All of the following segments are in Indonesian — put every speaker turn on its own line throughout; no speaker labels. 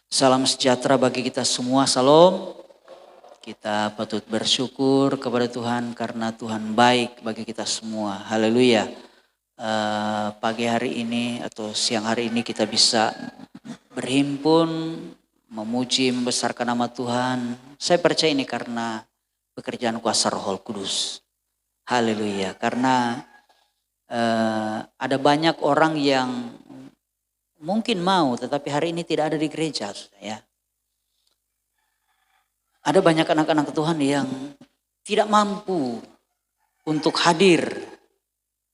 Salam sejahtera bagi kita semua, salam. Kita patut bersyukur kepada Tuhan karena Tuhan baik bagi kita semua. Haleluya. Pagi hari ini atau siang hari ini kita bisa berhimpun, memuji, membesarkan nama Tuhan. Saya percaya ini karena pekerjaan kuasa Roh Kudus. Haleluya. Karena ada banyak orang yang mungkin mau tetapi hari ini tidak ada di gereja, ya. Ada banyak anak-anak Tuhan yang tidak mampu untuk hadir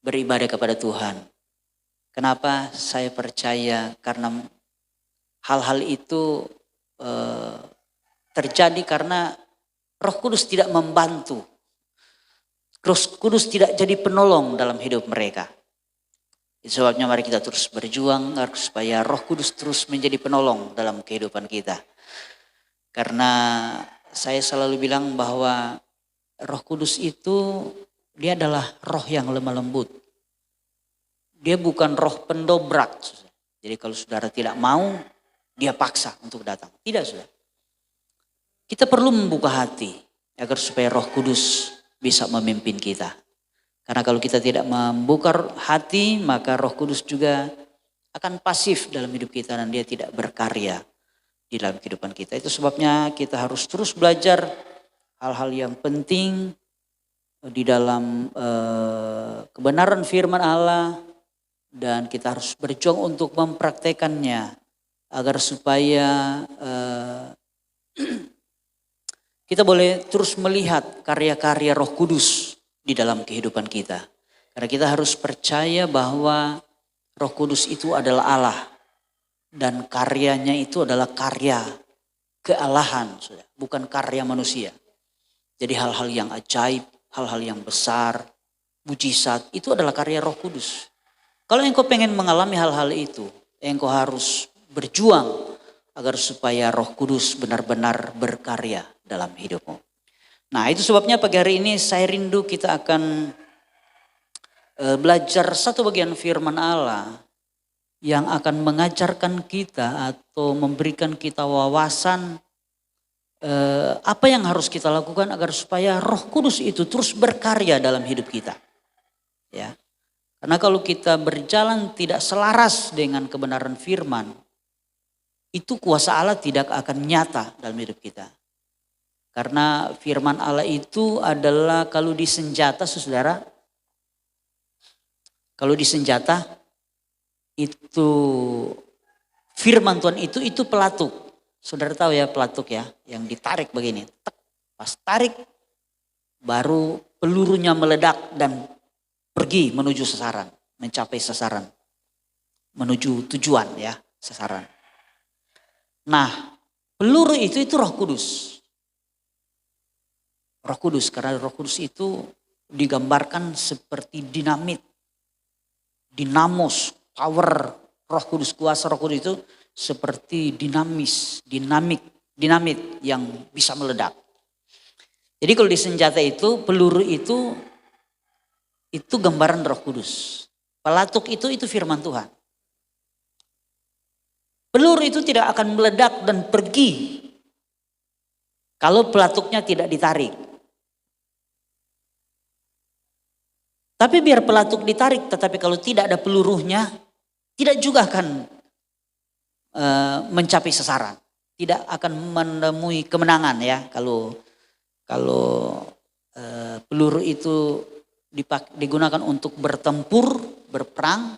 beribadah kepada Tuhan. Kenapa? Saya percaya karena hal-hal itu terjadi karena Roh Kudus tidak membantu. Roh Kudus tidak jadi penolong dalam hidup mereka. Itu sebabnya mari kita terus berjuang supaya Roh Kudus terus menjadi penolong dalam kehidupan kita. Karena saya selalu bilang bahwa Roh Kudus itu dia adalah roh yang lemah lembut. Dia bukan roh pendobrak. Jadi kalau saudara tidak mau, dia paksa untuk datang. Tidak, saudara. Kita perlu membuka hati agar supaya Roh Kudus bisa memimpin kita. Karena kalau kita tidak membuka hati, maka Roh Kudus juga akan pasif dalam hidup kita dan dia tidak berkarya di dalam kehidupan kita. Itu sebabnya kita harus terus belajar hal-hal yang penting di dalam kebenaran firman Allah. Dan kita harus berjuang untuk mempraktekannya agar supaya kita boleh terus melihat karya-karya Roh Kudus di dalam kehidupan kita. Karena kita harus percaya bahwa Roh Kudus itu adalah Allah. Dan karyanya itu adalah karya kealahan, bukan karya manusia. Jadi hal-hal yang ajaib, hal-hal yang besar, mujizat, itu adalah karya Roh Kudus. Kalau engkau pengen mengalami hal-hal itu, engkau harus berjuang agar supaya Roh Kudus benar-benar berkarya dalam hidupmu. Nah, itu sebabnya pagi hari ini saya rindu kita akan belajar satu bagian firman Allah yang akan mengajarkan kita atau memberikan kita wawasan apa yang harus kita lakukan agar supaya Roh Kudus itu terus berkarya dalam hidup kita. Ya. Karena kalau kita berjalan tidak selaras dengan kebenaran firman, itu kuasa Allah tidak akan nyata dalam hidup kita. Karena firman Allah itu adalah kalau di senjata, saudara, kalau di senjata itu firman Tuhan itu pelatuk. Saudara tahu ya pelatuk ya, yang ditarik begini. Pas tarik baru pelurunya meledak dan pergi menuju sasaran, mencapai sasaran. Menuju tujuan ya, sasaran. Nah, peluru itu Roh Kudus. Roh Kudus, karena Roh Kudus itu digambarkan seperti dinamit. Dinamos, power Roh Kudus, kuasa Roh Kudus itu seperti dinamit yang bisa meledak. Jadi kalau di senjata itu, peluru itu gambaran Roh Kudus. Pelatuk itu firman Tuhan. Peluru itu tidak akan meledak dan pergi kalau pelatuknya tidak ditarik. Tapi biar pelatuk ditarik, tetapi kalau tidak ada pelurunya, tidak juga akan mencapai sasaran. Tidak akan menemui kemenangan ya. Kalau peluru itu digunakan untuk bertempur, berperang.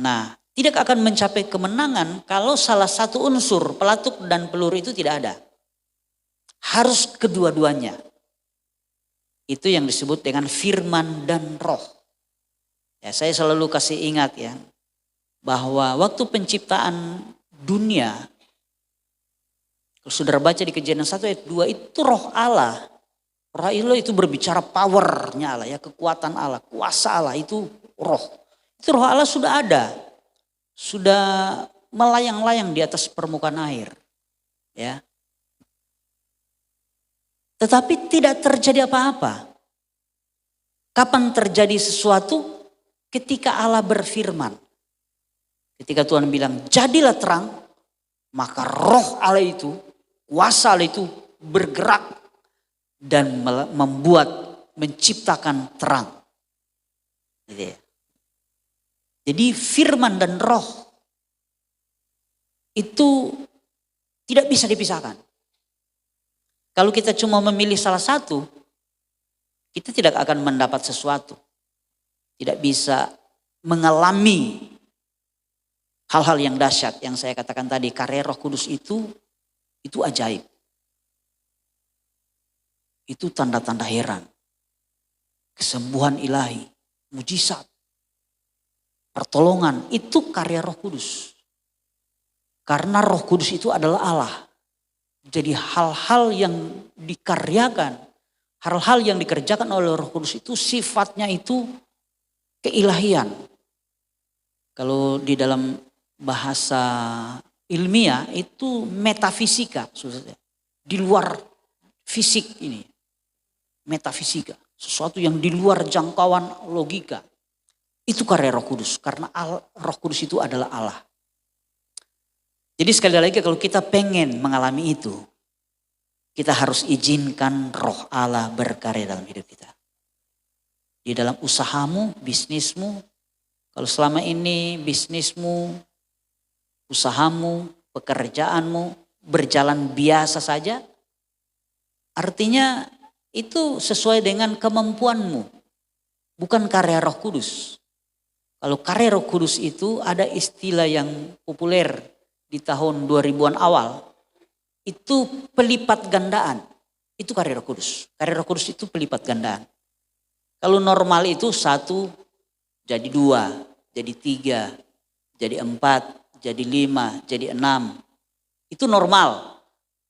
Nah, tidak akan mencapai kemenangan kalau salah satu unsur pelatuk dan peluru itu tidak ada. Harus kedua-duanya. Itu yang disebut dengan firman dan roh. Ya, saya selalu kasih ingat ya, bahwa waktu penciptaan dunia, kalau saudara baca di Kejadian 1 ayat 2 itu roh Allah. Roh Allah itu berbicara powernya Allah ya, kekuatan Allah, kuasa Allah itu roh. Itu roh Allah sudah ada. Sudah melayang-layang di atas permukaan air. Ya. Tetapi tidak terjadi apa-apa. Kapan terjadi sesuatu? Ketika Allah berfirman. Ketika Tuhan bilang jadilah terang, maka roh Allah itu, kuasa Allah itu bergerak dan membuat, menciptakan terang. Gitu ya. Jadi firman dan roh itu tidak bisa dipisahkan. Kalau kita cuma memilih salah satu, kita tidak akan mendapat sesuatu. Tidak bisa mengalami hal-hal yang dahsyat yang saya katakan tadi. Karya Roh Kudus itu ajaib. Itu tanda-tanda heran. Kesembuhan ilahi, mujizat, pertolongan, itu karya Roh Kudus. Karena Roh Kudus itu adalah Allah. Jadi hal-hal yang dikaryakan, hal-hal yang dikerjakan oleh Roh Kudus itu sifatnya itu keilahian. Kalau di dalam bahasa ilmiah itu metafisika, di luar fisik ini. Metafisika, sesuatu yang di luar jangkauan logika. Itu karya Roh Kudus, karena Roh Kudus itu adalah Allah. Jadi sekali lagi kalau kita pengen mengalami itu, kita harus izinkan Roh Allah berkarya dalam hidup kita. Di dalam usahamu, bisnismu, kalau selama ini bisnismu, usahamu, pekerjaanmu berjalan biasa saja, artinya itu sesuai dengan kemampuanmu, bukan karya Roh Kudus. Kalau karya Roh Kudus itu ada istilah yang populer di tahun 2000-an awal, itu pelipat gandaan. Itu karya Roh Kudus. Karya Roh Kudus itu pelipat gandaan. Kalau normal itu 1 jadi 2, jadi 3, jadi 4, jadi 5, jadi 6. Itu normal.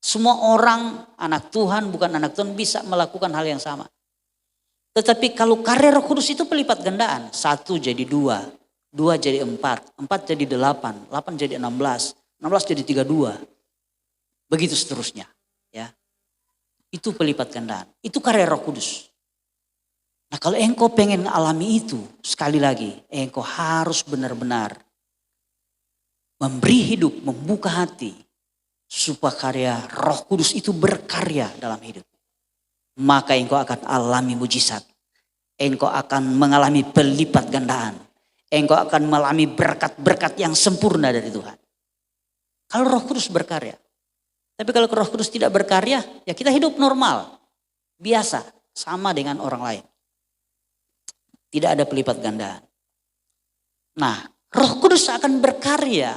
Semua orang, anak Tuhan, bukan anak Tuhan bisa melakukan hal yang sama. Tetapi kalau karya Roh Kudus itu pelipat gandaan. 1 jadi 2, 2 jadi 4, 4 jadi 8, 8 jadi 16, 16 jadi 32. Begitu seterusnya. Ya. Itu pelipat gandaan. Itu karya Roh Kudus. Nah kalau engkau pengen mengalami itu, sekali lagi, engkau harus benar-benar memberi hidup, membuka hati, supaya karya Roh Kudus itu berkarya dalam hidup. Maka engkau akan alami mujizat. Engkau akan mengalami pelipat gandaan. Engkau akan mengalami berkat-berkat yang sempurna dari Tuhan. Kalau Roh Kudus berkarya. Tapi kalau Roh Kudus tidak berkarya, ya kita hidup normal. Biasa, sama dengan orang lain. Tidak ada pelipat gandaan. Nah, Roh Kudus akan berkarya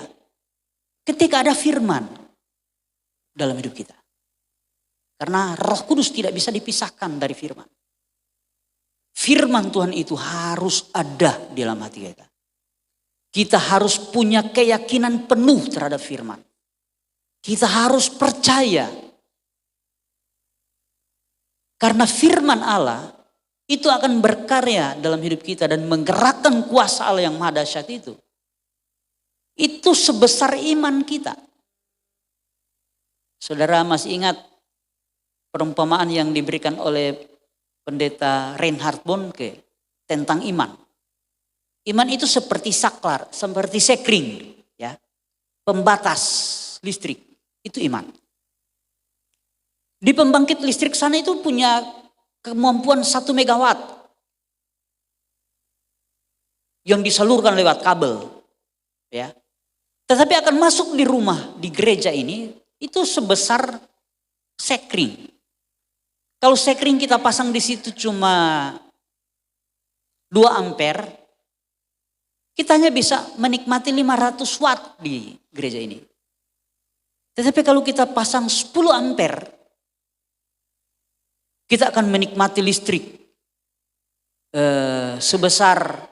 ketika ada firman dalam hidup kita. Karena Roh Kudus tidak bisa dipisahkan dari firman. Firman Tuhan itu harus ada di dalam hati kita. Kita harus punya keyakinan penuh terhadap firman. Kita harus percaya. Karena firman Allah itu akan berkarya dalam hidup kita dan menggerakkan kuasa Allah yang maha dahsyat itu. Itu sebesar iman kita. Saudara masih ingat perumpamaan yang diberikan oleh pendeta Reinhard Bonnke tentang iman. Iman itu seperti saklar, seperti sekring, ya, pembatas listrik, itu iman. Di pembangkit listrik sana itu punya kemampuan 1 megawatt yang disalurkan lewat kabel, ya. Tetapi akan masuk di rumah, di gereja ini, itu sebesar sekring. Kalau sekring kita pasang di situ cuma 2 ampere, kita hanya bisa menikmati 500 watt di gereja ini. Tetapi kalau kita pasang 10 ampere, kita akan menikmati listrik sebesar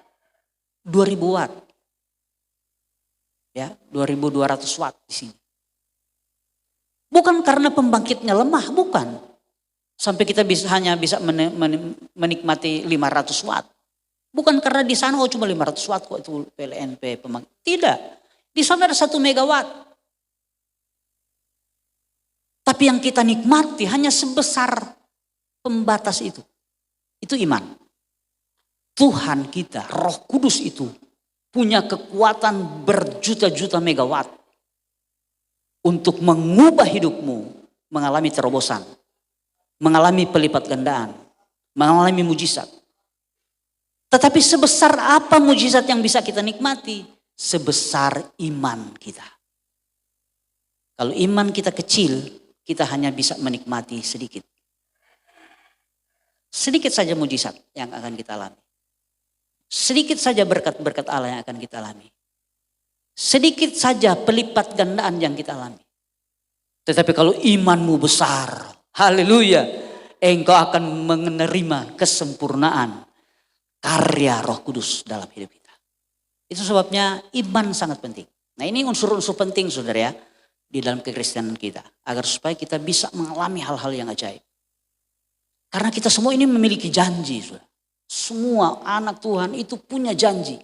2000 watt. Ya, 2200 watt di sini. Bukan karena pembangkitnya lemah, bukan. Sampai kita hanya bisa menikmati 500 watt. Bukan karena di sana cuma 500 watt kok itu PLNP pembangkit. Tidak. Di sana ada 1 megawatt. Tapi yang kita nikmati hanya sebesar pembatas itu. Itu iman. Tuhan kita, Roh Kudus itu punya kekuatan berjuta-juta megawatt. untuk mengubah hidupmu mengalami terobosan, mengalami pelipat gandaan, mengalami mujizat. Tetapi sebesar apa mujizat yang bisa kita nikmati? Sebesar iman kita. Kalau iman kita kecil, kita hanya bisa menikmati sedikit. Sedikit saja mujizat yang akan kita alami. Sedikit saja berkat-berkat Allah yang akan kita alami. Sedikit saja pelipat gandaan yang kita alami. Tetapi kalau imanmu besar, haleluya, engkau akan menerima kesempurnaan karya Roh Kudus dalam hidup kita. Itu sebabnya iman sangat penting. Nah, ini unsur-unsur penting saudara ya, di dalam kekristenan kita. Agar supaya kita bisa mengalami hal-hal yang ajaib. Karena kita semua ini memiliki janji. Saudara. Semua anak Tuhan itu punya janji.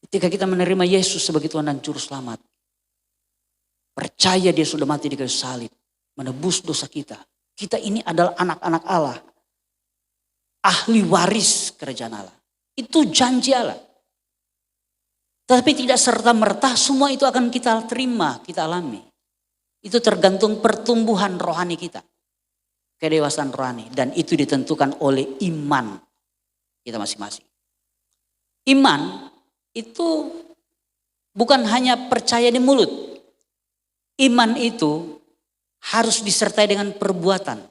Ketika kita menerima Yesus sebagai Tuhan dan Juru Selamat. Percaya dia sudah mati di kayu salib. Menebus dosa kita. Kita ini adalah anak-anak Allah. Ahli waris kerajaan Allah. Itu janji Allah. Tapi tidak serta-merta semua itu akan kita terima, kita alami. Itu tergantung pertumbuhan rohani kita. Kedewasaan rohani. Dan itu ditentukan oleh iman kita masing-masing. Iman itu bukan hanya percaya di mulut. Iman itu harus disertai dengan perbuatan.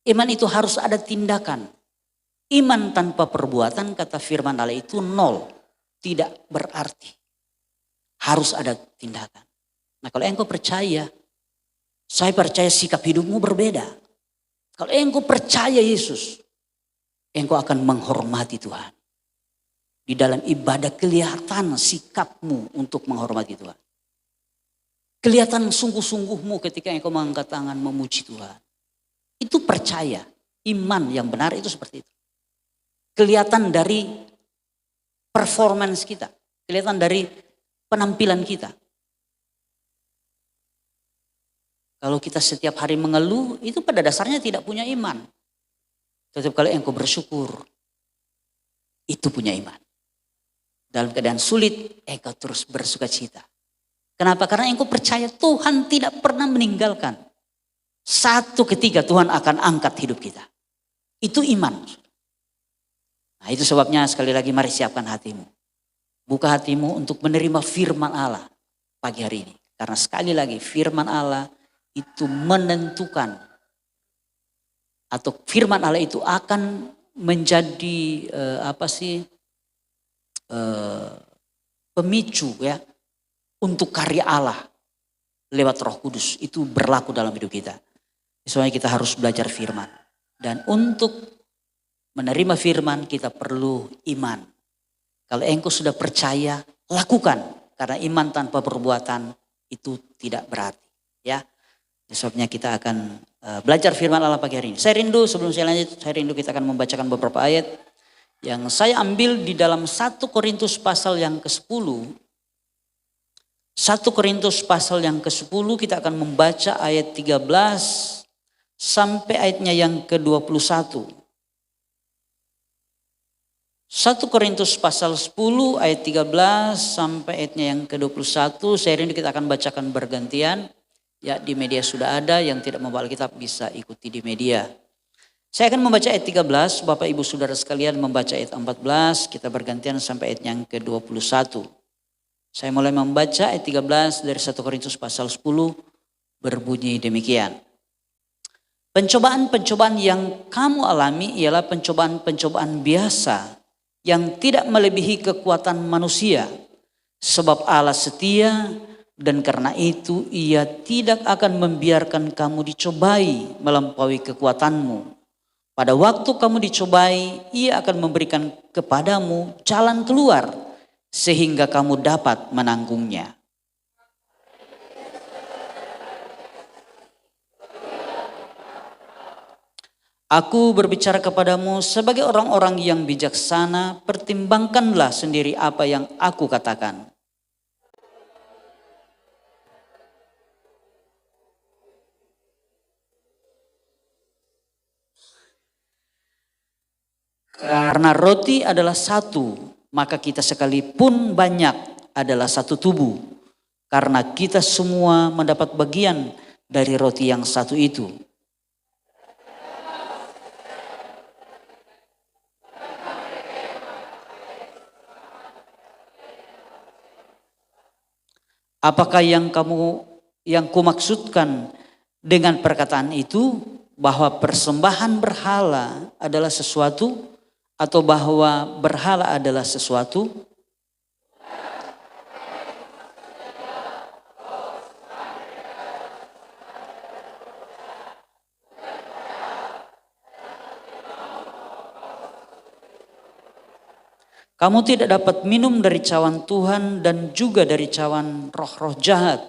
Iman itu harus ada tindakan. Iman tanpa perbuatan, kata firman Allah itu nol. Tidak berarti. Harus ada tindakan. Nah kalau engkau percaya, saya percaya sikap hidupmu berbeda. Kalau engkau percaya Yesus, engkau akan menghormati Tuhan. Di dalam ibadah kelihatan sikapmu untuk menghormati Tuhan. Kelihatan sungguh-sungguhmu ketika engkau mengangkat tangan memuji Tuhan. Itu percaya. Iman yang benar itu seperti itu. Kelihatan dari performance kita. Kelihatan dari penampilan kita. Kalau kita setiap hari mengeluh, itu pada dasarnya tidak punya iman. Tetapi kalau engkau bersyukur, itu punya iman. Dalam keadaan sulit, engkau terus bersuka cita. Kenapa? Karena engkau percaya Tuhan tidak pernah meninggalkan. Satu ketika Tuhan akan angkat hidup kita. Itu iman. Nah itu sebabnya sekali lagi mari siapkan hatimu. Buka hatimu untuk menerima firman Allah pagi hari ini. Karena sekali lagi firman Allah itu menentukan. Atau firman Allah itu akan menjadi pemicu ya. Untuk karya Allah lewat Roh Kudus itu berlaku dalam hidup kita. Soalnya kita harus belajar firman. Dan untuk menerima firman kita perlu iman. Kalau engkau sudah percaya, lakukan. Karena iman tanpa perbuatan itu tidak berarti. Ya, sebabnya kita akan belajar firman Allah pagi hari ini. Saya rindu sebelum saya lanjut, saya rindu kita akan membacakan beberapa ayat. Yang saya ambil di dalam 1 Korintus pasal yang ke-10. 1 Korintus pasal yang ke-10 kita akan membaca ayat 13 sampai ayatnya yang ke-21. 1 Korintus pasal 10 ayat 13 sampai ayatnya yang ke-21. Saya rindu kita akan bacakan bergantian. Ya di media sudah ada, yang tidak membawa Alkitab bisa ikuti di media. Saya akan membaca ayat 13, Bapak Ibu Saudara sekalian membaca ayat 14, kita bergantian sampai ayat yang ke-21. Saya mulai membaca ayat 13 dari 1 Korintus pasal 10 berbunyi demikian. Pencobaan-pencobaan yang kamu alami ialah pencobaan-pencobaan biasa yang tidak melebihi kekuatan manusia. Sebab Allah setia dan karena itu ia tidak akan membiarkan kamu dicobai melampaui kekuatanmu. Pada waktu kamu dicobai, ia akan memberikan kepadamu jalan keluar sehingga kamu dapat menanggungnya. Aku berbicara kepadamu sebagai orang-orang yang bijaksana, pertimbangkanlah sendiri apa yang aku katakan. Karena roti adalah satu, maka kita sekalipun banyak adalah satu tubuh. karena kita semua mendapat bagian dari roti yang satu itu. Apakah yang kumaksudkan dengan perkataan itu, bahwa persembahan berhala adalah sesuatu, atau bahwa berhala adalah sesuatu? Kamu tidak dapat minum dari cawan Tuhan dan juga dari cawan roh-roh jahat.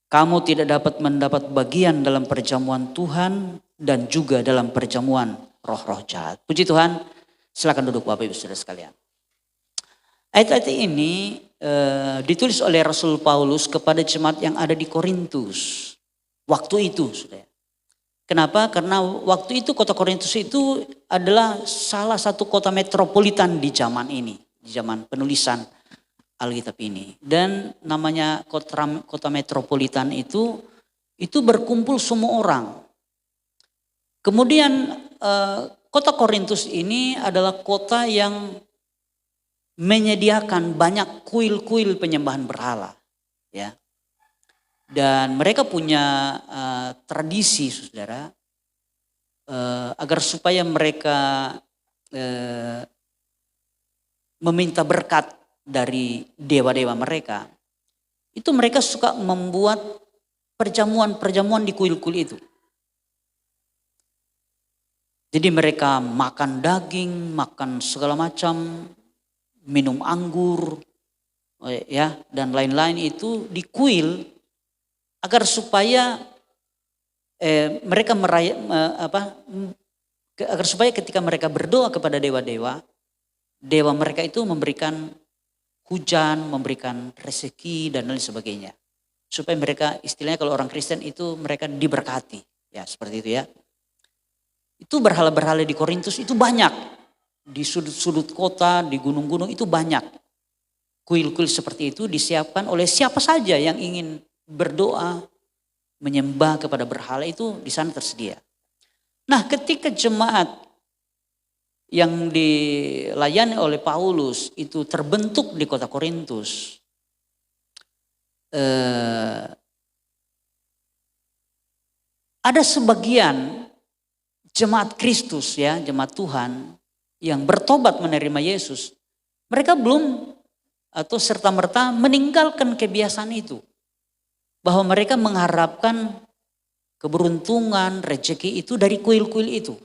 Kamu tidak dapat mendapat bagian dalam perjamuan Tuhan dan juga dalam perjamuan roh-roh jahat. Puji Tuhan, silakan duduk Bapak Ibu Saudara sekalian. Ayat-ayat ini ditulis oleh Rasul Paulus kepada jemaat yang ada di Korintus. Waktu itu, Saudara. Kenapa? Karena waktu itu kota Korintus itu adalah salah satu kota metropolitan di zaman ini, di zaman penulisan Alkitab ini. Dan namanya kota metropolitan itu berkumpul semua orang. Kemudian kota Korintus ini adalah kota yang menyediakan banyak kuil-kuil penyembahan berhala, ya. Dan mereka punya tradisi, saudara, agar supaya mereka meminta berkat dari dewa-dewa mereka. Itu mereka suka membuat perjamuan-perjamuan di kuil-kuil itu. Jadi mereka makan daging, makan segala macam, minum anggur, ya, dan lain-lain itu di kuil. Agar supaya mereka agar supaya ketika mereka berdoa kepada dewa-dewa, dewa mereka itu memberikan hujan, memberikan rezeki dan lain sebagainya. Supaya mereka, istilahnya kalau orang Kristen itu mereka diberkati, ya seperti itu ya. Itu berhala-berhala di Korintus itu banyak, di sudut-sudut kota, di gunung-gunung itu banyak. Kuil-kuil seperti itu disiapkan oleh siapa saja yang ingin berdoa, menyembah kepada berhala, itu di sana tersedia. Nah, ketika jemaat yang dilayani oleh Paulus itu terbentuk di kota Korintus, ada sebagian jemaat Kristus, ya, jemaat Tuhan yang bertobat menerima Yesus, mereka belum atau serta-merta meninggalkan kebiasaan itu. Bahwa mereka mengharapkan keberuntungan, rezeki itu dari kuil-kuil itu.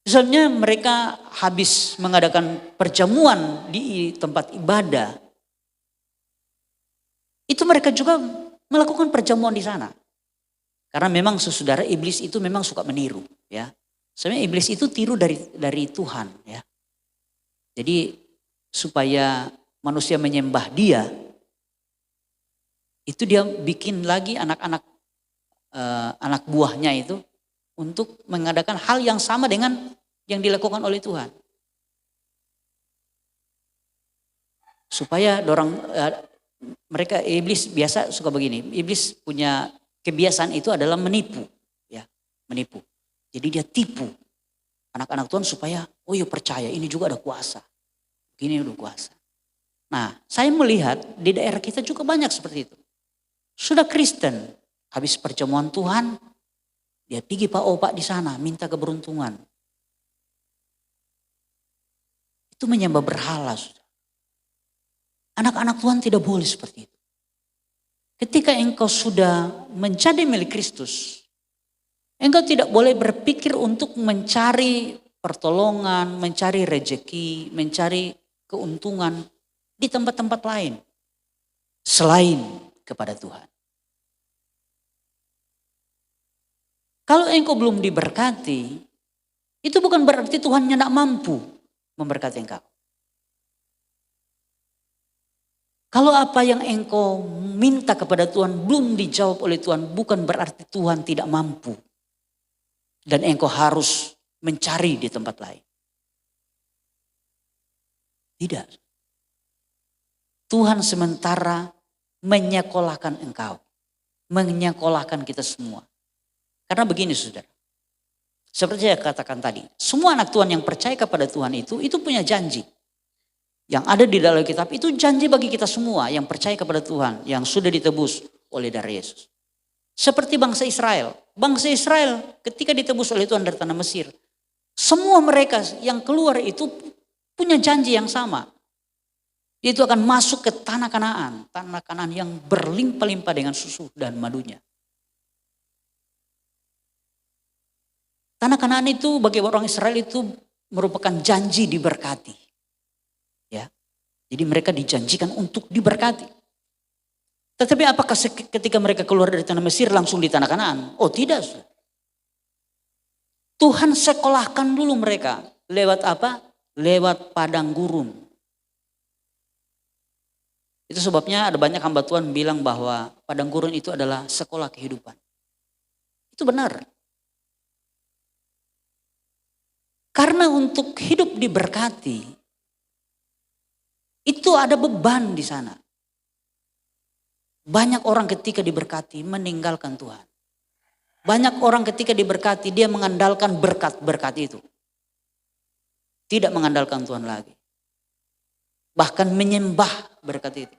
Misalnya mereka habis mengadakan perjamuan di tempat ibadah, itu mereka juga melakukan perjamuan di sana. Karena memang saudara, iblis itu memang suka meniru, ya. Sebenarnya iblis itu tiru dari Tuhan, ya. Jadi supaya manusia menyembah dia, itu dia bikin lagi anak buahnya itu untuk mengadakan hal yang sama dengan yang dilakukan oleh Tuhan. Supaya mereka, iblis biasa suka begini. Iblis punya kebiasaan itu adalah menipu, ya, menipu. Jadi dia tipu anak-anak Tuhan supaya, oh ya percaya ini juga ada kuasa. Ini ada kuasa. Nah, saya melihat di daerah kita juga banyak seperti itu. Sudah Kristen, habis perjamuan Tuhan, dia pergi Pak di sana, minta keberuntungan. Itu menyembah berhala. Anak-anak Tuhan tidak boleh seperti itu. Ketika engkau sudah menjadi milik Kristus, engkau tidak boleh berpikir untuk mencari pertolongan, mencari rezeki, mencari keuntungan di tempat-tempat lain selain kepada Tuhan. Kalau engkau belum diberkati, itu bukan berarti Tuhan tidak mampu memberkati engkau. Kalau apa yang engkau minta kepada Tuhan belum dijawab oleh Tuhan, bukan berarti Tuhan tidak mampu. Dan engkau harus mencari di tempat lain. Tidak. Tuhan sementara menyekolahkan engkau. Menyekolahkan kita semua. Karena begini saudara. Seperti saya katakan tadi. Semua anak Tuhan yang percaya kepada Tuhan itu punya janji. Yang ada di dalam kitab itu janji bagi kita semua yang percaya kepada Tuhan. Yang sudah ditebus oleh darah Yesus. Seperti bangsa Israel. Bangsa Israel ketika ditebus oleh Tuhan dari tanah Mesir. Semua mereka yang keluar itu punya janji yang sama. Itu akan masuk ke tanah Kanaan. Tanah Kanaan yang berlimpah-limpah dengan susu dan madunya. Tanah Kanaan itu bagi orang Israel itu merupakan janji diberkati. Ya. Jadi mereka dijanjikan untuk diberkati. Tetapi apakah ketika mereka keluar dari tanah Mesir langsung di tanah Kanaan? Oh tidak. Tuhan sekolahkan dulu mereka. Lewat apa? Lewat padang gurun. Itu sebabnya ada banyak hamba Tuhan bilang bahwa padang gurun itu adalah sekolah kehidupan. Itu benar. Karena untuk hidup diberkati, itu ada beban di sana. Banyak orang ketika diberkati meninggalkan Tuhan. Banyak orang ketika diberkati dia mengandalkan berkat-berkat itu. Tidak mengandalkan Tuhan lagi. Bahkan menyembah berkat itu.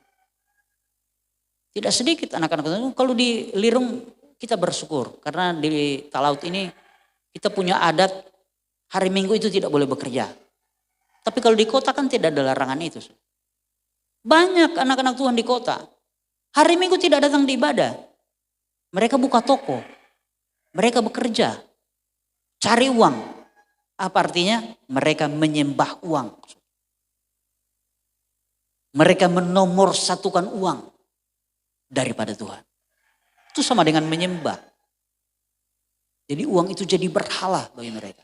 Tidak sedikit anak-anak Tuhan. Kalau di Lirung kita bersyukur. Karena di Talaut ini kita punya adat hari Minggu itu tidak boleh bekerja. Tapi kalau di kota kan tidak ada larangan itu. Banyak anak-anak Tuhan di kota. Hari Minggu tidak datang di ibadah. Mereka buka toko. Mereka bekerja. Cari uang. Apa artinya? Mereka menyembah uang. Mereka menomorsatukan uang daripada Tuhan. Itu sama dengan menyembah. Jadi uang itu jadi berhala bagi mereka.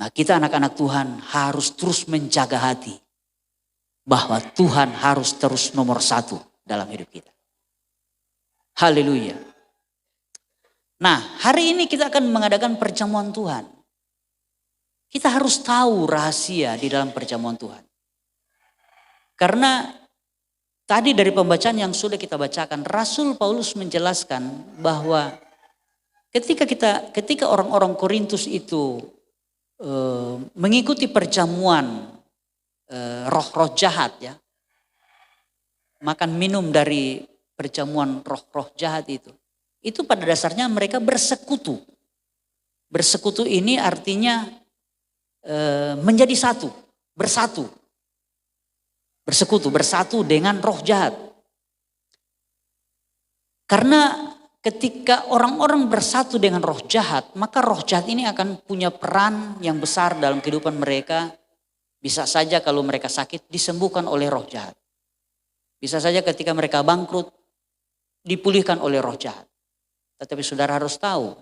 Nah kita anak-anak Tuhan harus terus menjaga hati. Bahwa Tuhan harus terus nomor satu dalam hidup kita. Haleluya. Nah hari ini kita akan mengadakan perjamuan Tuhan. Kita harus tahu rahasia di dalam perjamuan Tuhan. Karena tadi dari pembacaan yang sudah kita bacakan, Rasul Paulus menjelaskan bahwa ketika orang-orang Korintus itu mengikuti perjamuan roh-roh jahat ya, makan minum dari perjamuan roh-roh jahat itu pada dasarnya mereka bersekutu. Bersekutu ini artinya menjadi satu, bersatu. Bersekutu, bersatu dengan roh jahat. Karena ketika orang-orang bersatu dengan roh jahat, maka roh jahat ini akan punya peran yang besar dalam kehidupan mereka. Bisa saja kalau mereka sakit disembuhkan oleh roh jahat. Bisa saja ketika mereka bangkrut dipulihkan oleh roh jahat. Tetapi saudara harus tahu,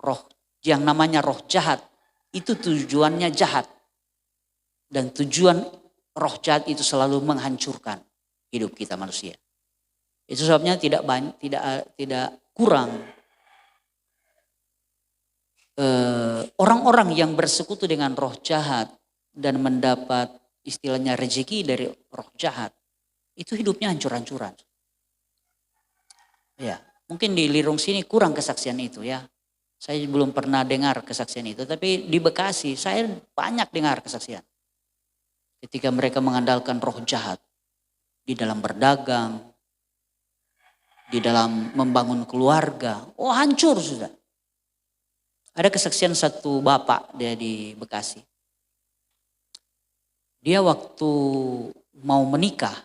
roh yang namanya roh jahat itu tujuannya jahat. Dan tujuan roh jahat itu selalu menghancurkan hidup kita manusia. Itu sebabnya tidak kurang orang-orang yang bersekutu dengan roh jahat dan mendapat istilahnya rezeki dari roh jahat. Itu hidupnya hancur-hancuran. Ya, mungkin di Lirung sini kurang kesaksian itu ya. Saya belum pernah dengar kesaksian itu, tapi di Bekasi saya banyak dengar kesaksian. Ketika mereka mengandalkan roh jahat di dalam berdagang, di dalam membangun keluarga, oh hancur sudah. Ada kesaksian satu bapak dia di Bekasi. Dia waktu mau menikah,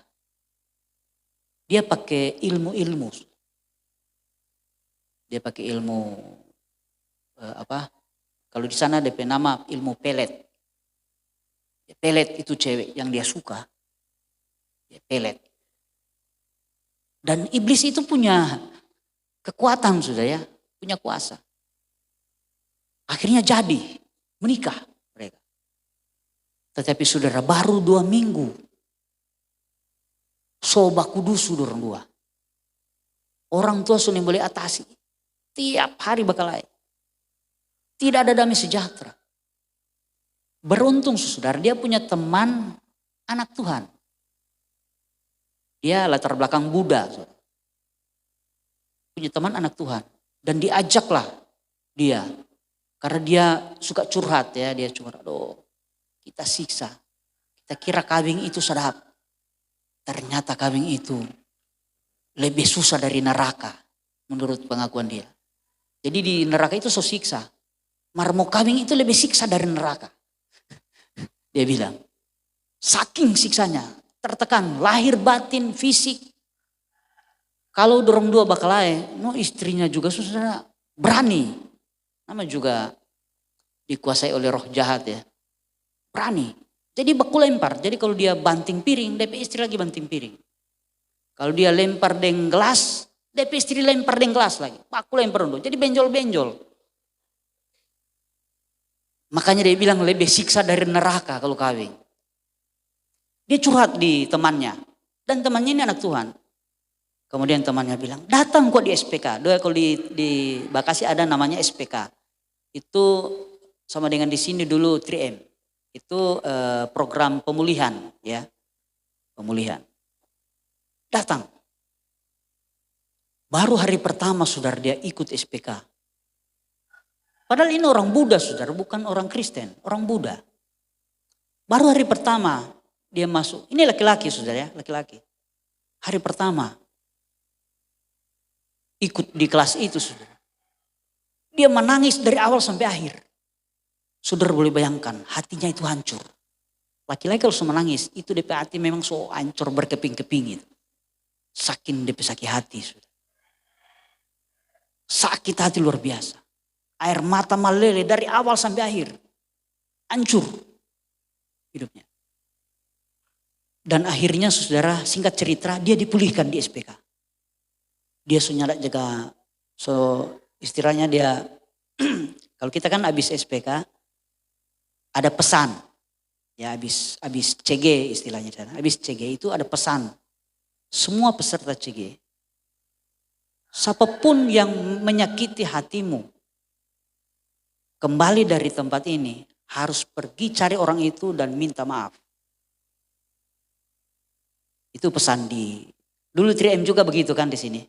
dia pakai ilmu-ilmu. Dia pakai ilmu kalau di sana DP nama ilmu pelet. Pelet itu cewek yang dia suka. Pelet. Dan iblis itu punya kekuatan sudah ya. Punya kuasa. Akhirnya jadi menikah mereka. Tetapi saudara baru 2 minggu. Soba kudusu dorong dua. Orang tua sudah boleh atasi. Tiap hari bakalai. Tidak ada damai sejahtera. Beruntung saudara dia punya teman anak Tuhan. Dia latar belakang Buddha. Punya teman anak Tuhan. Dan diajaklah dia. Karena dia suka curhat ya. Dia curhat, aduh kita siksa. Kita kira kambing itu sedap. Ternyata kambing itu lebih susah dari neraka. Menurut pengakuan dia. Jadi di neraka itu so siksa. Marmok kambing itu lebih siksa dari neraka. Dia bilang. Saking siksanya. Tertekan. Lahir batin, fisik. Kalau dorong dua bakalae. No istrinya juga susah berani. Nama juga dikuasai oleh roh jahat ya. Berani. Jadi baku lempar. Jadi kalau dia banting piring. DP istri lagi banting piring. Kalau dia lempar dengan gelas. DP istri lempar dengan gelas lagi. Baku lempar dulu. Jadi benjol-benjol. Makanya dia bilang lebih siksa dari neraka kalau kawin. Dia curhat di temannya. Dan temannya ini anak Tuhan. Kemudian temannya bilang, datang kok di SPK. Kalau di Bekasi ada namanya SPK. Itu sama dengan di sini dulu 3M. Itu program pemulihan. Ya, pemulihan. Datang. Baru hari pertama saudara dia ikut SPK. Padahal ini orang Buddha saudara, bukan orang Kristen, orang Buddha. Baru hari pertama dia masuk, ini laki-laki saudara ya, laki-laki. Hari pertama ikut di kelas itu saudara. Dia menangis dari awal sampai akhir. Saudara boleh bayangkan, hatinya itu hancur. Laki-laki kalau menangis, itu DP hati memang so hancur berkeping-keping itu. Saking DP sakit hati saudara. Sakit hati luar biasa. Air mata meleleh dari awal sampai akhir. Hancur hidupnya. Dan akhirnya saudara singkat cerita dia dipulihkan di SPK. Dia sudah jaga, so istilahnya dia, kalau kita kan habis SPK ada pesan. Ya habis CG istilahnya. Habis CG itu ada pesan. Semua peserta CG. Siapapun yang menyakiti hatimu. Kembali dari tempat ini harus pergi cari orang itu dan minta maaf. Itu pesan di dulu 3M juga begitu kan di sini.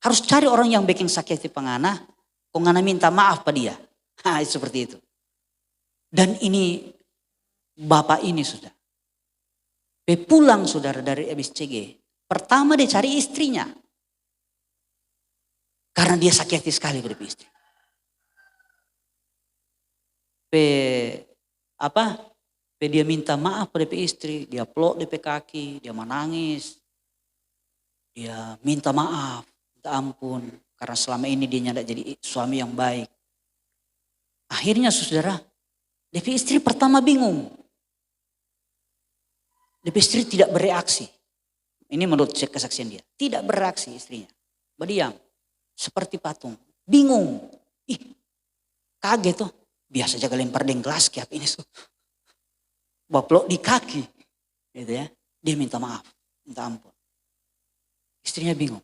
Harus cari orang yang bikin sakit hati pengana, pengana minta maaf pada dia. Seperti itu. Dan ini bapak ini sudah. Pulang saudara dari MSCG. Pertama dia cari istrinya. Karena dia sakit hati sekali pada istri. Dia minta maaf pada istri, dia peluk DP kaki, dia menangis. Dia minta maaf, minta ampun karena selama ini dia tidak jadi suami yang baik. Akhirnya saudara, DP istri pertama bingung. DP istri tidak bereaksi. Ini menurut kesaksian dia, tidak bereaksi istrinya. Berdiam seperti patung, bingung. Kaget tuh. Biasa jaga lempar dengan gelas kayak ini. Baplok di kaki. Gitu ya. Dia minta maaf. Minta ampun. Istrinya bingung.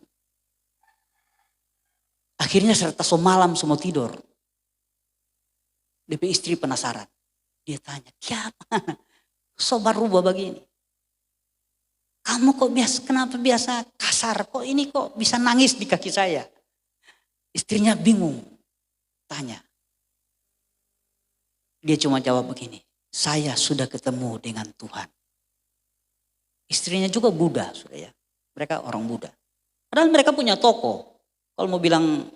Akhirnya serta malam semua tidur. DP istri penasaran. Dia tanya, kenapa? Sobar rubah begini. Kamu kok kenapa biasa kasar? Kok ini kok bisa nangis di kaki saya? Istrinya bingung. Tanya. Dia cuma jawab begini, saya sudah ketemu dengan Tuhan. Istrinya juga Buddha, sudah ya. Mereka orang Buddha. Padahal mereka punya toko. Kalau mau bilang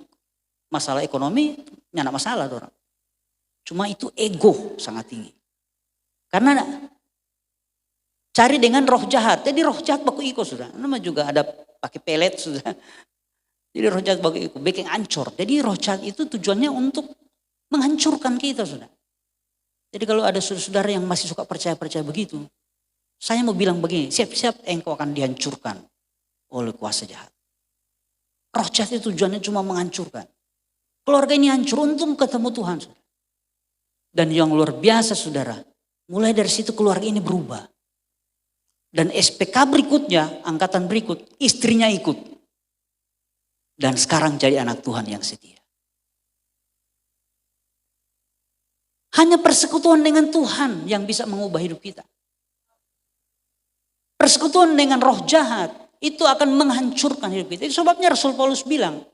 masalah ekonomi, nggak ada masalah orang. Cuma itu ego sangat tinggi. Karena cari dengan roh jahat. Jadi roh jahat baku iko sudah. Nama juga ada pakai pelet sudah. Jadi roh jahat baku iko, bikin hancur. Jadi roh jahat itu tujuannya untuk menghancurkan kita sudah. Jadi kalau ada saudara yang masih suka percaya-percaya begitu, saya mau bilang begini, siap-siap engkau akan dihancurkan oleh kuasa jahat. Roh jahat itu tujuannya cuma menghancurkan. Keluarga ini hancur, untung ketemu Tuhan. Dan yang luar biasa saudara, mulai dari situ keluarga ini berubah. Dan SPK berikutnya, angkatan berikut, istrinya ikut. Dan sekarang jadi anak Tuhan yang setia. Hanya persekutuan dengan Tuhan yang bisa mengubah hidup kita. Persekutuan dengan roh jahat itu akan menghancurkan hidup kita. Itu sebabnya Rasul Paulus bilang,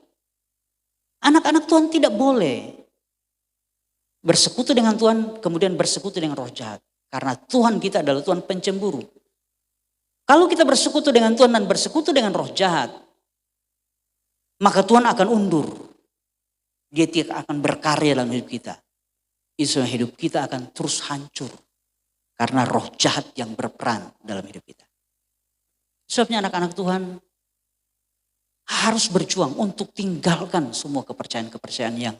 anak-anak Tuhan tidak boleh bersekutu dengan Tuhan kemudian bersekutu dengan roh jahat. Karena Tuhan kita adalah Tuhan pencemburu. Kalau kita bersekutu dengan Tuhan dan bersekutu dengan roh jahat, maka Tuhan akan undur. Dia tidak akan berkarya dalam hidup kita. Isu hidup kita akan terus hancur. Karena roh jahat yang berperan dalam hidup kita. Sebabnya anak-anak Tuhan harus berjuang untuk tinggalkan semua kepercayaan-kepercayaan yang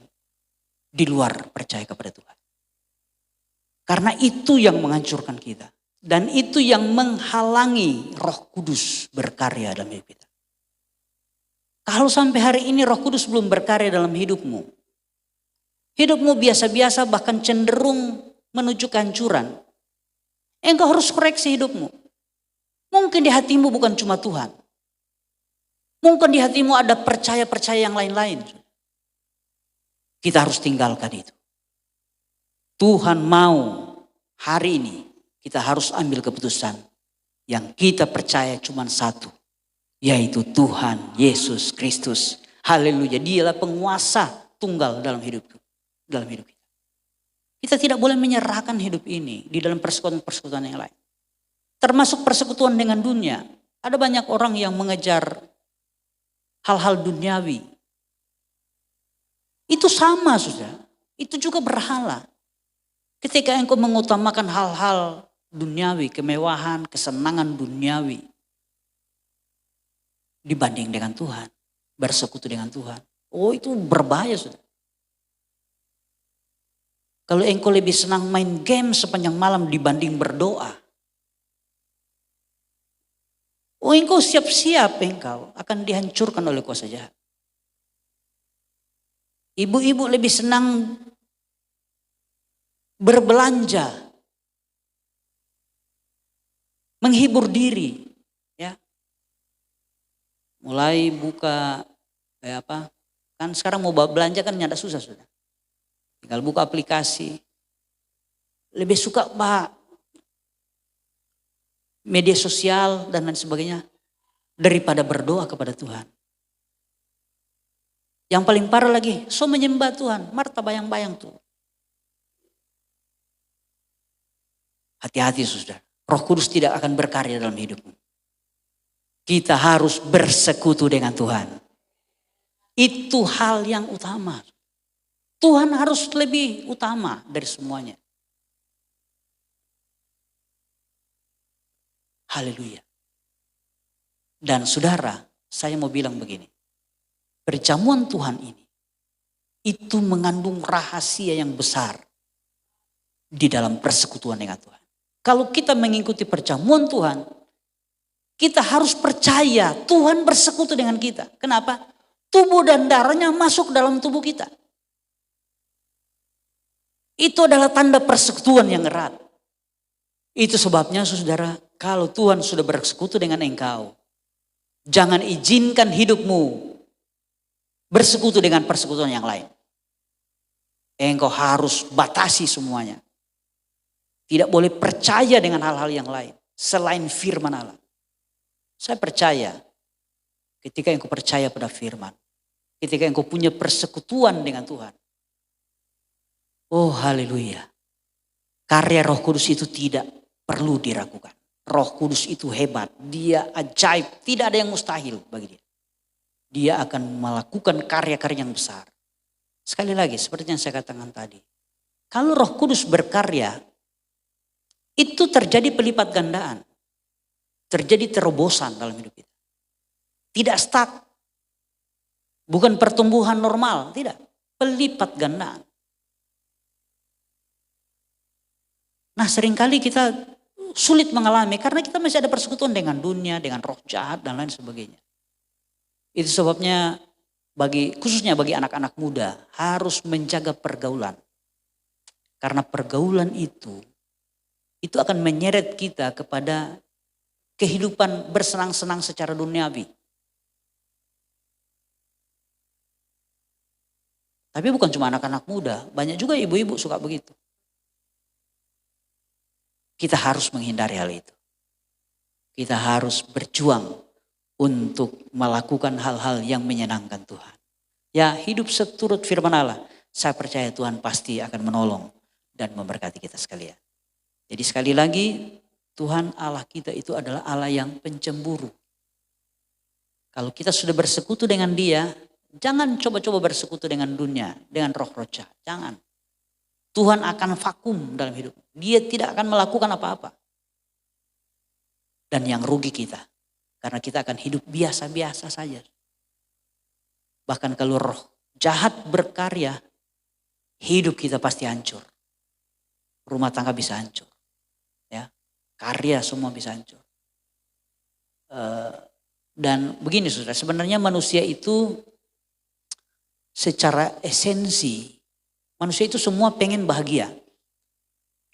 di luar percaya kepada Tuhan. Karena itu yang menghancurkan kita. Dan itu yang menghalangi Roh Kudus berkarya dalam hidup kita. Kalau sampai hari ini Roh Kudus belum berkarya dalam hidupmu. Hidupmu biasa-biasa bahkan cenderung menuju kehancuran. Engkau harus koreksi hidupmu. Mungkin di hatimu bukan cuma Tuhan. Mungkin di hatimu ada percaya-percaya yang lain-lain. Kita harus tinggalkan itu. Tuhan mau hari ini kita harus ambil keputusan. Yang kita percaya cuma satu. Yaitu Tuhan Yesus Kristus. Haleluya. Dialah penguasa tunggal dalam hidup kita. Kita tidak boleh menyerahkan hidup ini di dalam persekutuan-persekutuan yang lain. Termasuk persekutuan dengan dunia. Ada banyak orang yang mengejar hal-hal duniawi. Itu sama sudah. Itu juga berhala. Ketika engkau mengutamakan hal-hal duniawi, kemewahan, kesenangan duniawi. Dibanding dengan Tuhan. Bersekutu dengan Tuhan. Oh, itu berbahaya sudah. Kalau engkau lebih senang main game sepanjang malam dibanding berdoa. Oh, engkau siap-siap engkau akan dihancurkan oleh kuasa jahat. Ibu-ibu lebih senang berbelanja. Menghibur diri. Ya. Mulai buka kan sekarang mau belanja kan nyada susah sudah. Tinggal buka aplikasi. Lebih suka media sosial dan lain sebagainya daripada berdoa kepada Tuhan. Yang paling parah lagi, menyembah Tuhan, Marta bayang-bayang tuh. Hati-hati saudara, Roh Kudus tidak akan berkarya dalam hidupmu. Kita harus bersekutu dengan Tuhan. Itu hal yang utama. Tuhan harus lebih utama dari semuanya. Haleluya. Dan saudara, saya mau bilang begini. Perjamuan Tuhan ini, itu mengandung rahasia yang besar di dalam persekutuan dengan Tuhan. Kalau kita mengikuti perjamuan Tuhan, kita harus percaya Tuhan bersekutu dengan kita. Kenapa? Tubuh dan darahnya masuk dalam tubuh kita. Itu adalah tanda persekutuan yang erat. Itu sebabnya saudara, kalau Tuhan sudah bersekutu dengan engkau, jangan izinkan hidupmu bersekutu dengan persekutuan yang lain. Engkau harus batasi semuanya. Tidak boleh percaya dengan hal-hal yang lain selain firman Allah. Saya percaya ketika engkau percaya pada firman, ketika engkau punya persekutuan dengan Tuhan. Oh haleluya. Karya Roh Kudus itu tidak perlu diragukan. Roh Kudus itu hebat, dia ajaib, tidak ada yang mustahil bagi dia. Dia akan melakukan karya-karya yang besar. Sekali lagi seperti yang saya katakan tadi. Kalau Roh Kudus berkarya, itu terjadi pelipat gandaan. Terjadi terobosan dalam hidup kita. Tidak stuck. Bukan pertumbuhan normal, tidak. Pelipat gandaan. Nah seringkali kita sulit mengalami karena kita masih ada persekutuan dengan dunia, dengan roh jahat dan lain sebagainya. Itu sebabnya khususnya bagi anak-anak muda harus menjaga pergaulan. Karena pergaulan itu akan menyeret kita kepada kehidupan bersenang-senang secara duniawi. Tapi bukan cuma anak-anak muda, banyak juga ibu-ibu suka begitu. Kita harus menghindari hal itu. Kita harus berjuang untuk melakukan hal-hal yang menyenangkan Tuhan. Ya, hidup seturut firman Allah. Saya percaya Tuhan pasti akan menolong dan memberkati kita sekalian. Jadi sekali lagi, Tuhan Allah kita itu adalah Allah yang pencemburu. Kalau kita sudah bersekutu dengan Dia, jangan coba-coba bersekutu dengan dunia, dengan roh-roh jahat. Jangan. Tuhan akan vakum dalam hidup. Dia tidak akan melakukan apa-apa. Dan yang rugi kita. Karena kita akan hidup biasa-biasa saja. Bahkan kalau roh jahat berkarya, hidup kita pasti hancur. Rumah tangga bisa hancur. Ya, karya semua bisa hancur. Dan begini saudara, sebenarnya manusia itu secara esensi, manusia itu semua pengen bahagia.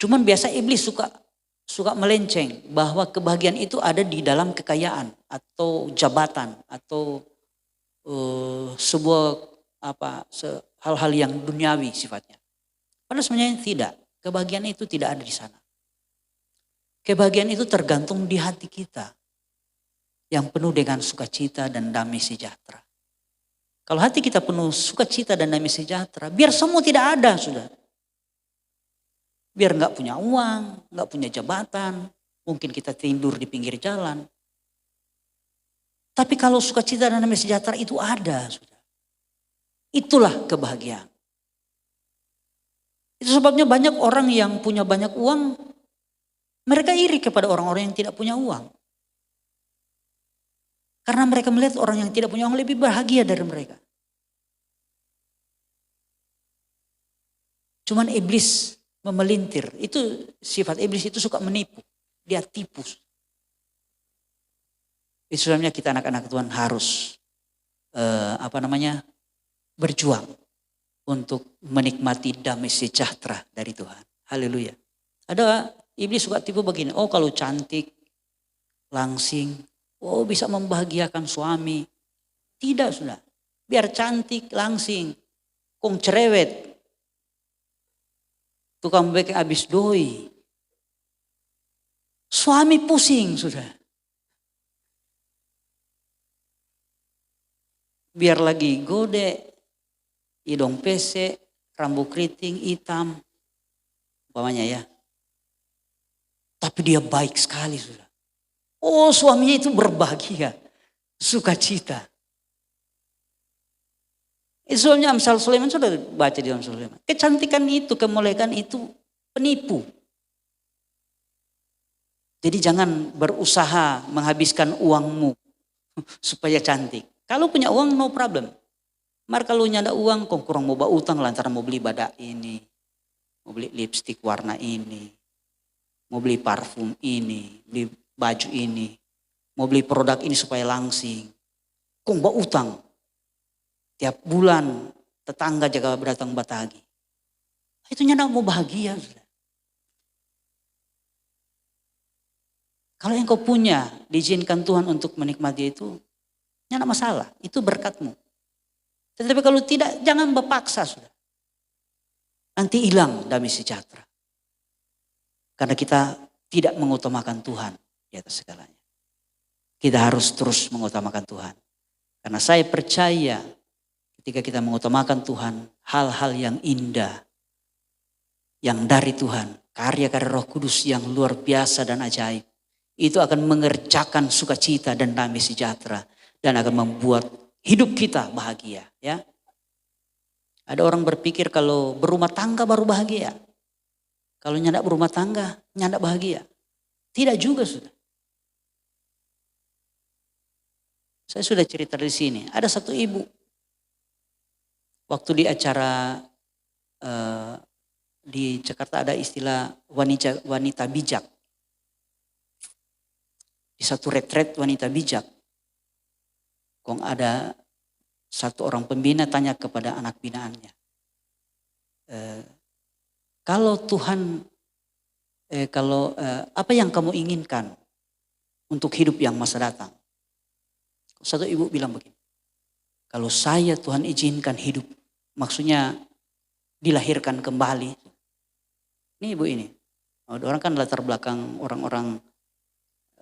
Cuman biasa iblis suka melenceng bahwa kebahagiaan itu ada di dalam kekayaan atau jabatan atau sebuah hal-hal yang duniawi sifatnya. Padahal sebenarnya tidak. Kebahagiaan itu tidak ada di sana. Kebahagiaan itu tergantung di hati kita yang penuh dengan sukacita dan damai sejahtera. Kalau hati kita penuh sukacita dan damai sejahtera, biar semua tidak ada sudah. Biar nggak punya uang, nggak punya jabatan, mungkin kita tidur di pinggir jalan. Tapi kalau sukacita dan damai sejahtera itu ada sudah. Itulah kebahagiaan. Itu sebabnya banyak orang yang punya banyak uang, mereka iri kepada orang-orang yang tidak punya uang. Karena mereka melihat orang yang tidak punya uang lebih bahagia dari mereka. Cuman iblis memelintir. Itu sifat iblis itu suka menipu. Dia tipu. Itu sebabnya kita anak-anak Tuhan harus berjuang untuk menikmati damai sejahtera dari Tuhan. Haleluya. Ada iblis suka tipu begini. Oh kalau cantik, langsing. Oh bisa membahagiakan suami. Tidak sudah. Biar cantik, langsing. Kong cerewet. Tukang bebek habis doi. Suami pusing sudah. Biar lagi gode, hidung pesek, rambut keriting, hitam. Umpamanya ya. Tapi dia baik sekali sudah. Oh suaminya itu berbahagia, sukacita. Itu soalnya Amsal Sulaiman sudah baca di Amsal Sulaiman. Kecantikan itu, kemuliaan itu penipu. Jadi jangan berusaha menghabiskan uangmu supaya cantik. Kalau punya uang no problem. Mar kalau nyanda uang kok kurang mau bawa utang lantaran mau beli badak ini. Mau beli lipstik warna ini. Mau beli parfum ini, beli baju ini, mau beli produk ini supaya langsing. Kong bawa utang. Tiap bulan tetangga jaga berdatang batagi. Itu nyanda mau bahagia. Kalau yang kau punya diizinkan Tuhan untuk menikmati itu, nyanda masalah. Itu berkatmu. Tetapi kalau tidak, jangan berpaksa sudah. Nanti hilang damai sejahtera. Karena kita tidak mengutamakan Tuhan di atas segalanya. Kita harus terus mengutamakan Tuhan. Karena saya percaya ketika kita mengutamakan Tuhan, hal-hal yang indah, yang dari Tuhan, karya-karya Roh Kudus yang luar biasa dan ajaib, itu akan mengerjakan sukacita dan damai sejahtera dan akan membuat hidup kita bahagia. Ya, ada orang berpikir kalau berumah tangga baru bahagia. Kalau nyandak berumah tangga, nyandak bahagia. Tidak juga sudah. Saya sudah cerita di sini. Ada satu ibu. Waktu di acara di Jakarta ada istilah wanita bijak. Di satu retret wanita bijak. Kong ada satu orang pembina tanya kepada anak binaannya. Kalau Tuhan, apa yang kamu inginkan untuk hidup yang masa datang? Satu ibu bilang begini, kalau saya Tuhan izinkan hidup, maksudnya dilahirkan kembali. Ini ibu ini, orang kan latar belakang orang-orang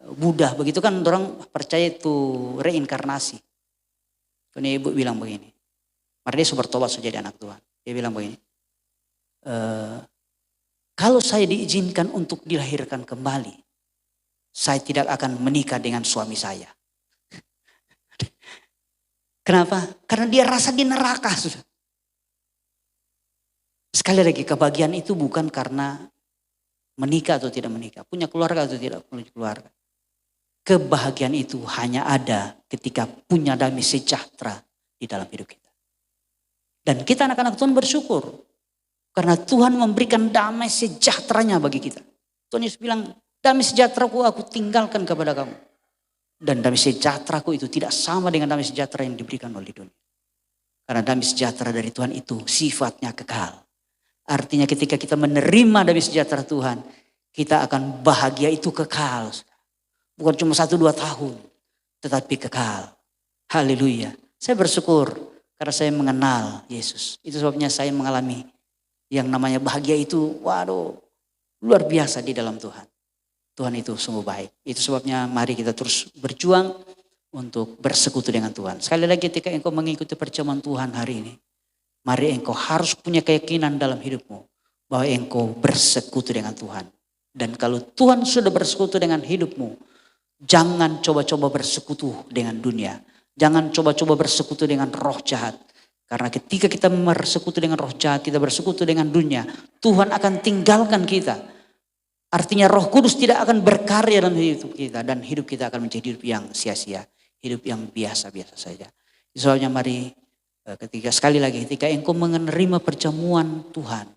Buddha begitu kan, orang percaya itu reinkarnasi. Kemudian ibu bilang begini, mari dia bertobat sudah jadi anak Tuhan. Dia bilang begini, kalau saya diizinkan untuk dilahirkan kembali, saya tidak akan menikah dengan suami saya. Kenapa? Karena dia rasa di neraka sudah. Sekali lagi, kebahagiaan itu bukan karena menikah atau tidak menikah, punya keluarga atau tidak punya keluarga. Kebahagiaan itu hanya ada ketika punya damai sejahtera di dalam hidup kita. Dan kita anak-anak Tuhan bersyukur karena Tuhan memberikan damai sejahteranya bagi kita. Tuhan Yesus bilang, damai sejahteraku aku tinggalkan kepada kamu. Dan damai sejahteraku itu tidak sama dengan damai sejahtera yang diberikan oleh dunia. Karena damai sejahtera dari Tuhan itu sifatnya kekal. Artinya ketika kita menerima damai sejahtera Tuhan, kita akan bahagia itu kekal. Bukan cuma 1-2 tahun, tetapi kekal. Haleluya. Saya bersyukur karena saya mengenal Yesus. Itu sebabnya saya mengalami yang namanya bahagia itu, waduh, luar biasa di dalam Tuhan. Tuhan itu sungguh baik. Itu sebabnya mari kita terus berjuang untuk bersekutu dengan Tuhan. Sekali lagi ketika engkau mengikuti perjamuan Tuhan hari ini, mari engkau harus punya keyakinan dalam hidupmu bahwa engkau bersekutu dengan Tuhan. Dan kalau Tuhan sudah bersekutu dengan hidupmu, jangan coba-coba bersekutu dengan dunia. Jangan coba-coba bersekutu dengan roh jahat. Karena ketika kita bersekutu dengan roh jahat, kita bersekutu dengan dunia, Tuhan akan tinggalkan kita. Artinya Roh Kudus tidak akan berkarya dalam hidup kita. Dan hidup kita akan menjadi hidup yang sia-sia. Hidup yang biasa-biasa saja. Soalnya mari sekali lagi ketika engkau menerima perjamuan Tuhan.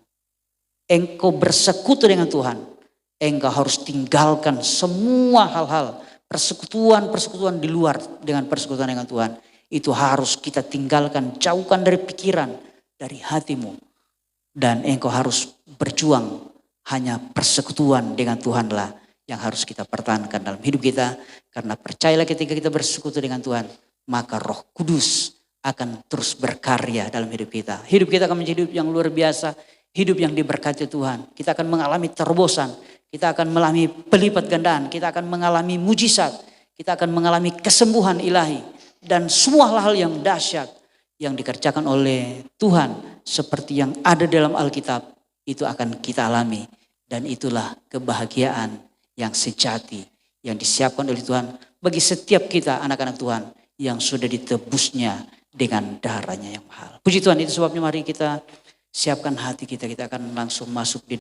Engkau bersekutu dengan Tuhan. Engkau harus tinggalkan semua hal-hal. Persekutuan di luar dengan persekutuan dengan Tuhan. Itu harus kita tinggalkan. Jauhkan dari pikiran. Dari hatimu. Dan engkau harus berjuang. Hanya persekutuan dengan Tuhanlah yang harus kita pertahankan dalam hidup kita. Karena percayalah ketika kita bersekutu dengan Tuhan, maka Roh Kudus akan terus berkarya dalam hidup kita. Hidup kita akan menjadi hidup yang luar biasa, hidup yang diberkati Tuhan. Kita akan mengalami terobosan, kita akan mengalami pelipat gandaan, kita akan mengalami mujizat, kita akan mengalami kesembuhan ilahi. Dan semua hal-hal yang dahsyat yang dikerjakan oleh Tuhan seperti yang ada dalam Alkitab, itu akan kita alami. Dan itulah kebahagiaan yang sejati yang disiapkan oleh Tuhan bagi setiap kita anak-anak Tuhan yang sudah ditebusnya dengan darahnya yang mahal. Puji Tuhan, itu sebabnya mari kita siapkan hati kita. Kita akan langsung masuk di